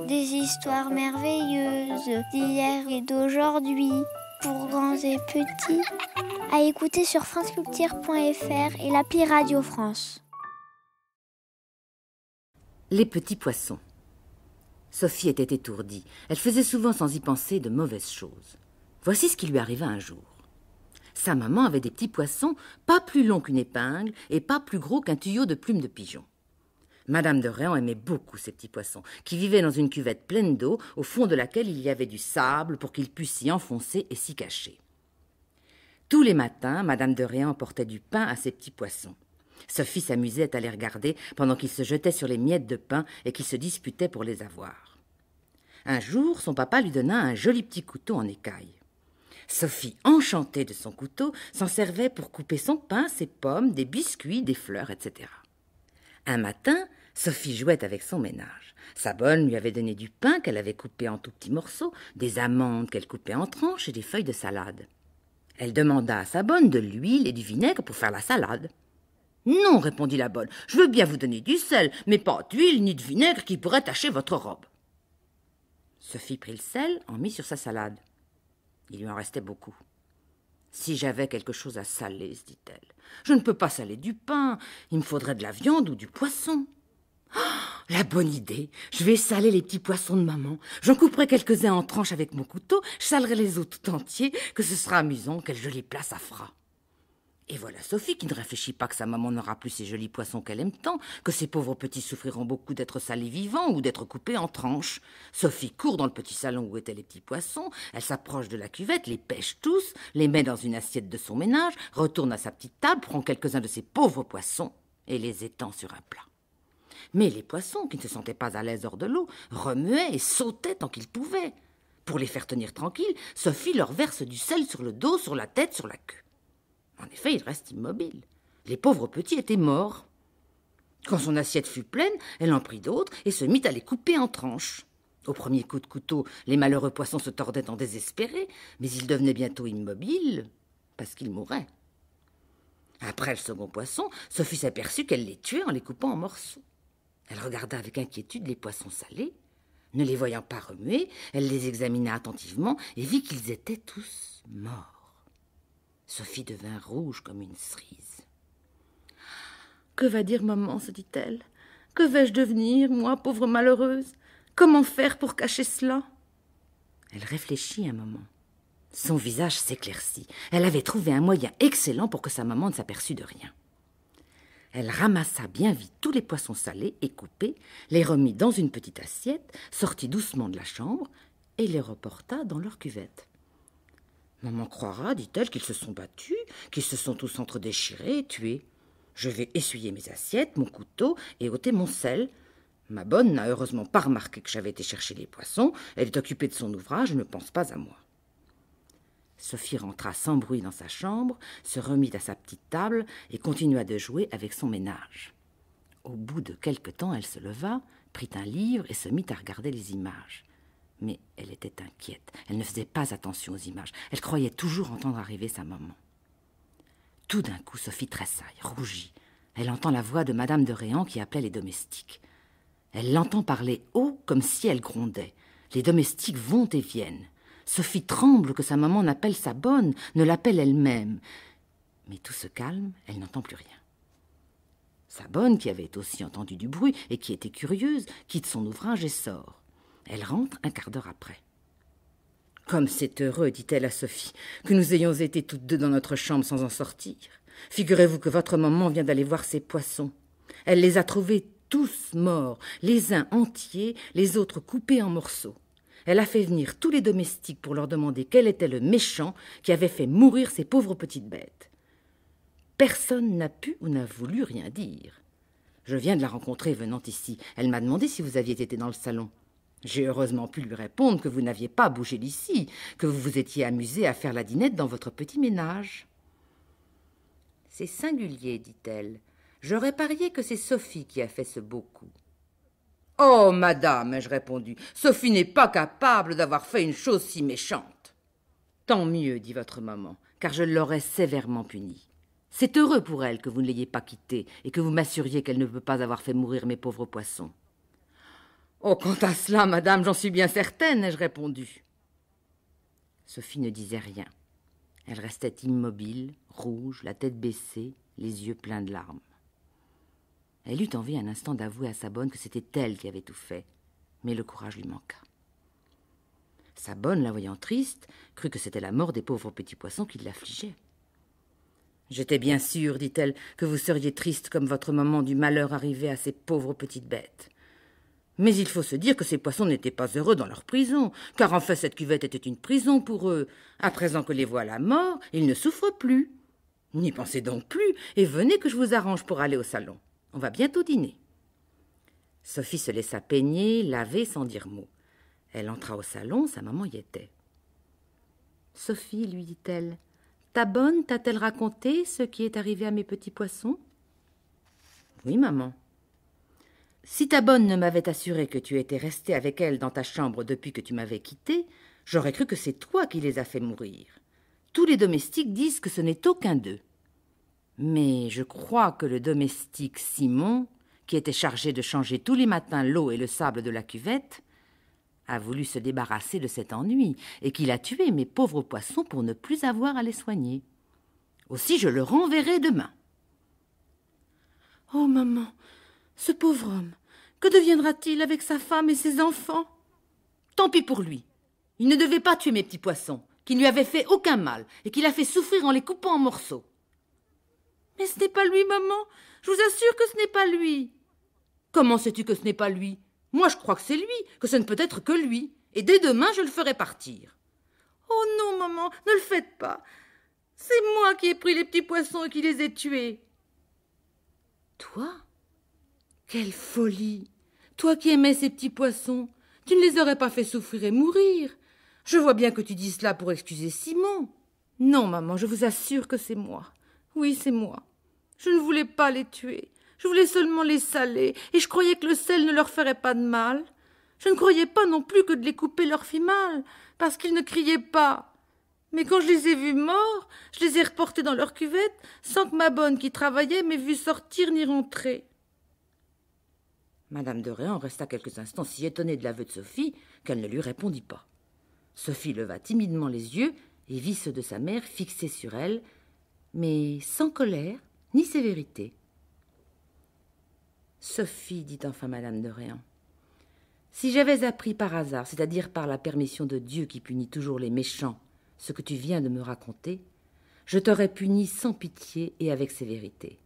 Des histoires merveilleuses d'hier et d'aujourd'hui, pour grands et petits. À écouter sur franceculture.fr et l'appli Radio France. Les petits poissons. Sophie était étourdie. Elle faisait souvent, sans y penser, de mauvaises choses. Voici ce qui lui arriva un jour. Sa maman avait des petits poissons, pas plus longs qu'une épingle et pas plus gros qu'un tuyau de plumes de pigeon. Madame de Réan aimait beaucoup ces petits poissons, qui vivaient dans une cuvette pleine d'eau, au fond de laquelle il y avait du sable pour qu'ils puissent s'y enfoncer et s'y cacher. Tous les matins, Madame de Réan portait du pain à ces petits poissons. Sophie s'amusait à les regarder pendant qu'ils se jetaient sur les miettes de pain et qu'ils se disputaient pour les avoir. Un jour, son papa lui donna un joli petit couteau en écaille. Sophie, enchantée de son couteau, s'en servait pour couper son pain, ses pommes, des biscuits, des fleurs, etc. Un matin, Sophie jouait avec son ménage. Sa bonne lui avait donné du pain qu'elle avait coupé en tout petits morceaux, des amandes qu'elle coupait en tranches et des feuilles de salade. Elle demanda à sa bonne de l'huile et du vinaigre pour faire la salade. « Non, répondit la bonne, je veux bien vous donner du sel, mais pas d'huile ni de vinaigre qui pourrait tacher votre robe. » Sophie prit le sel, en mit sur sa salade. Il lui en restait beaucoup. « Si j'avais quelque chose à saler, se dit-elle. Je ne peux pas saler du pain, il me faudrait de la viande ou du poisson. Oh, la bonne idée, je vais saler les petits poissons de maman. J'en couperai quelques-uns en tranches avec mon couteau, je salerai les autres tout entiers, que ce sera amusant, quelle jolie place ça fera. » Et voilà Sophie qui ne réfléchit pas que sa maman n'aura plus ces jolis poissons qu'elle aime tant, que ces pauvres petits souffriront beaucoup d'être salés vivants ou d'être coupés en tranches. Sophie court dans le petit salon où étaient les petits poissons, elle s'approche de la cuvette, les pêche tous, les met dans une assiette de son ménage, retourne à sa petite table, prend quelques-uns de ces pauvres poissons et les étend sur un plat. Mais les poissons, qui ne se sentaient pas à l'aise hors de l'eau, remuaient et sautaient tant qu'ils pouvaient. Pour les faire tenir tranquilles, Sophie leur verse du sel sur le dos, sur la tête, sur la queue. En effet, ils restent immobiles. Les pauvres petits étaient morts. Quand son assiette fut pleine, elle en prit d'autres et se mit à les couper en tranches. Au premier coup de couteau, les malheureux poissons se tordaient en désespérés, mais ils devenaient bientôt immobiles, parce qu'ils mouraient. Après le second poisson, Sophie s'aperçut qu'elle les tuait en les coupant en morceaux. Elle regarda avec inquiétude les poissons salés. Ne les voyant pas remuer, elle les examina attentivement et vit qu'ils étaient tous morts. Sophie devint rouge comme une cerise. « Que va dire maman ?» se dit-elle. « Que vais-je devenir, moi, pauvre malheureuse? Comment faire pour cacher cela ?» Elle réfléchit un moment. Son visage s'éclaircit. Elle avait trouvé un moyen excellent pour que sa maman ne s'aperçût de rien. Elle ramassa bien vite tous les poissons salés et coupés, les remit dans une petite assiette, sortit doucement de la chambre et les reporta dans leur cuvette. Maman croira, dit-elle, qu'ils se sont battus, qu'ils se sont tous entre-déchirés et tués. Je vais essuyer mes assiettes, mon couteau et ôter mon sel. Ma bonne n'a heureusement pas remarqué que j'avais été chercher les poissons. Elle est occupée de son ouvrage et ne pense pas à moi. Sophie rentra sans bruit dans sa chambre, se remit à sa petite table et continua de jouer avec son ménage. Au bout de quelque temps, elle se leva, prit un livre et se mit à regarder les images. Mais elle était inquiète. Elle ne faisait pas attention aux images. Elle croyait toujours entendre arriver sa maman. Tout d'un coup, Sophie tressaille, rougit. Elle entend la voix de Madame de Réan qui appelait les domestiques. Elle l'entend parler haut comme si elle grondait. Les domestiques vont et viennent. Sophie tremble que sa maman n'appelle sa bonne, ne l'appelle elle-même. Mais tout se calme, elle n'entend plus rien. Sa bonne, qui avait aussi entendu du bruit et qui était curieuse, quitte son ouvrage et sort. Elle rentre un quart d'heure après. « Comme c'est heureux, dit-elle à Sophie, que nous ayons été toutes deux dans notre chambre sans en sortir. Figurez-vous que votre maman vient d'aller voir ses poissons. Elle les a trouvés tous morts, les uns entiers, les autres coupés en morceaux. Elle a fait venir tous les domestiques pour leur demander quel était le méchant qui avait fait mourir ces pauvres petites bêtes. Personne n'a pu ou n'a voulu rien dire. Je viens de la rencontrer venant ici. Elle m'a demandé si vous aviez été dans le salon. J'ai heureusement pu lui répondre que vous n'aviez pas bougé d'ici, que vous vous étiez amusé à faire la dînette dans votre petit ménage. « C'est singulier, dit-elle. J'aurais parié que c'est Sophie qui a fait ce beau coup. »« Oh, madame, ai-je répondu, Sophie n'est pas capable d'avoir fait une chose si méchante. »« Tant mieux, dit votre maman, car je l'aurais sévèrement punie. C'est heureux pour elle que vous ne l'ayez pas quittée et que vous m'assuriez qu'elle ne peut pas avoir fait mourir mes pauvres poissons. » Oh, quant à cela, madame, j'en suis bien certaine, ai-je répondu. Sophie ne disait rien. Elle restait immobile, rouge, la tête baissée, les yeux pleins de larmes. Elle eut envie un instant d'avouer à sa bonne que c'était elle qui avait tout fait, mais le courage lui manqua. Sa bonne, la voyant triste, crut que c'était la mort des pauvres petits poissons qui l'affligeait. « J'étais bien sûre, dit-elle, que vous seriez triste comme votre moment du malheur arrivé à ces pauvres petites bêtes. Mais il faut se dire que ces poissons n'étaient pas heureux dans leur prison, car en fait cette cuvette était une prison pour eux. À présent que les voilà morts, ils ne souffrent plus. N'y pensez donc plus, et venez que je vous arrange pour aller au salon. On va bientôt dîner. » Sophie se laissa peigner, laver sans dire mot. Elle entra au salon, sa maman y était. « Sophie, lui dit-elle, ta bonne t'a-t-elle raconté ce qui est arrivé à mes petits poissons ?»« Oui, maman. »« Si ta bonne ne m'avait assuré que tu étais restée avec elle dans ta chambre depuis que tu m'avais quittée, j'aurais cru que c'est toi qui les as fait mourir. Tous les domestiques disent que ce n'est aucun d'eux. Mais je crois que le domestique Simon, qui était chargé de changer tous les matins l'eau et le sable de la cuvette, a voulu se débarrasser de cet ennui et qu'il a tué mes pauvres poissons pour ne plus avoir à les soigner. Aussi je le renverrai demain. »« Oh, maman, ce pauvre homme, que deviendra-t-il avec sa femme et ses enfants ? » ?»« Tant pis pour lui. Il ne devait pas tuer mes petits poissons, qui ne lui avaient fait aucun mal et qu'il a fait souffrir en les coupant en morceaux. »« Mais ce n'est pas lui, maman. Je vous assure que ce n'est pas lui. »« Comment sais-tu que ce n'est pas lui ? Moi, je crois que c'est lui, que ce ne peut être que lui. Et dès demain, je le ferai partir. »« Oh non, maman, ne le faites pas. C'est moi qui ai pris les petits poissons et qui les ai tués. »« Toi ? Quelle folie ! Toi qui aimais ces petits poissons, tu ne les aurais pas fait souffrir et mourir. Je vois bien que tu dis cela pour excuser Simon. Non, maman, je vous assure que c'est moi. Oui, c'est moi. Je ne voulais pas les tuer. Je voulais seulement les saler, et je croyais que le sel ne leur ferait pas de mal. Je ne croyais pas non plus que de les couper leur fit mal, parce qu'ils ne criaient pas. Mais quand je les ai vus morts, je les ai reportés dans leur cuvette, sans que ma bonne qui travaillait m'ait vu sortir ni rentrer. » Madame de Réan resta quelques instants si étonnée de l'aveu de Sophie qu'elle ne lui répondit pas. Sophie leva timidement les yeux et vit ceux de sa mère fixés sur elle, mais sans colère ni sévérité. « Sophie, dit enfin madame de Réan, si j'avais appris par hasard, c'est-à-dire par la permission de Dieu qui punit toujours les méchants, ce que tu viens de me raconter, je t'aurais puni sans pitié et avec sévérité.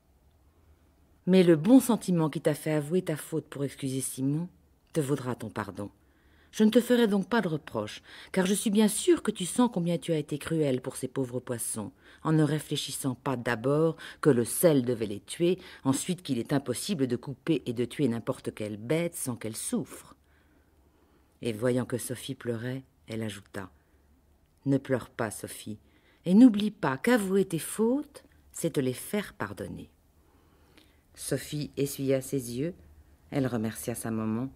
Mais le bon sentiment qui t'a fait avouer ta faute pour excuser Simon te vaudra ton pardon. Je ne te ferai donc pas de reproche, car je suis bien sûre que tu sens combien tu as été cruel pour ces pauvres poissons, en ne réfléchissant pas d'abord que le sel devait les tuer, ensuite qu'il est impossible de couper et de tuer n'importe quelle bête sans qu'elle souffre. » Et voyant que Sophie pleurait, elle ajouta : « Ne pleure pas, Sophie, et n'oublie pas qu'avouer tes fautes, c'est te les faire pardonner. » Sophie essuya ses yeux, elle remercia sa maman,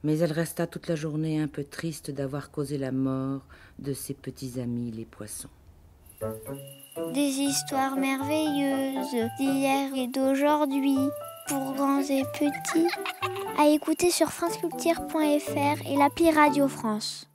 mais elle resta toute la journée un peu triste d'avoir causé la mort de ses petits amis les poissons. Des histoires merveilleuses d'hier et d'aujourd'hui, pour grands et petits, à écouter sur franceculture.fr et l'appli Radio France.